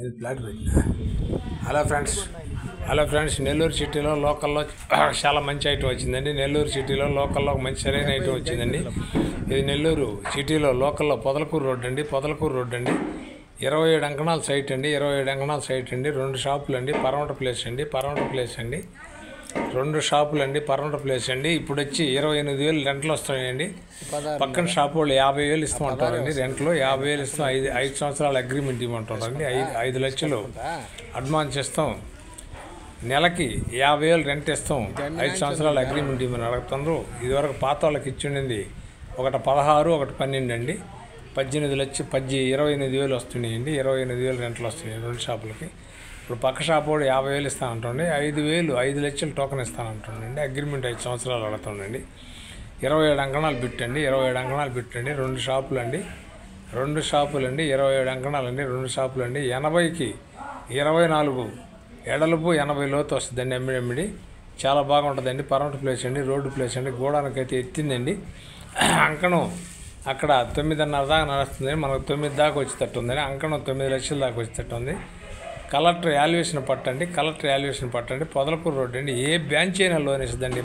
ఇది ప్లాట్ పెట్టిన. Hello friends, Nellore సిటీలో లోకల్లో చాలా మంచి ఐటమ్ వచ్చిందండి. నెల్లూరు సిటీలో లోకల్లో మంచి సరైన ఐటమ్ వచ్చిందండి. ఇది నెల్లూరు సిటీలో లోకల్లో పొదలకూరు రోడ్ అండి. 27 అంకణాల సైట్ అండి. 27 అంకణాల సైట్ అండి. 2 షాపులు అండి. పరమట ప్లేస్ అండి. 2 షాపులు అండి. పరమట ప్లేస్ అండి. ఇప్పుడు వచ్చి 28,000 రెంట్లు వస్తాయండి. పక్కన షాపు వాళ్ళు 50,000 ఇస్తామంటారండి. రెంట్లో 50,000 ఇస్తాం. 5 సంవత్సరాల అగ్రిమెంట్ ఇవ్వమంటారండి. 5 లక్షలు అడ్వాన్స్ ఇస్తాం. నెలకి 50,000 రెంట్ ఇస్తాం. 5 సంవత్సరాల అగ్రిమెంట్ ఇవ్వమని అడుగుతున్నారు. ఇదివరకు పాత వాళ్ళకి ఇచ్చిండింది ఒకటి 16, ఒకటి 12 అండి. 28,000 వస్తున్నాయండి. 28,000 రెంట్లు వస్తున్నాయి 2 షాపులకి. ఇప్పుడు పక్క షాపు వాడు 50,000 ఇస్తానంటుండే. 5 లక్షలు టోకెన్ ఇస్తానంటుండండి. అగ్రిమెంట్ 5 సంవత్సరాలు అడుగుతుండండి. 27 అంకణాలు పెట్టండి. 27 అంకణాలు పెట్టండి. 2 షాపులు అండి. 2 షాపులు అండి. 27 అంకణాలు అండి. 2 షాపులు అండి. 80కి 24 ఎడలుపు, 80 లోతు వస్తుందండి. ఎమ్మిడి చాలా బాగుంటుందండి. పరమట ప్లేస్ అండి. రోడ్డు ప్లేస్ అండి. గోడానికి అయితే ఎత్తిందండి. అంకణం అక్కడ 9:30 దాకా నడుస్తుందని, మనకు 9 దాకా వచ్చేటట్టు ఉందని. అంకణం 9 లక్షల దాకా వచ్చేటట్టు ఉంది. కలెక్టర్ వాల్యుయేషన్ పట్టండి. పొదలకూరు రోడ్ అండి. ఏ బ్యాంచ్ అయినా లోన్ ఇస్తుందండి.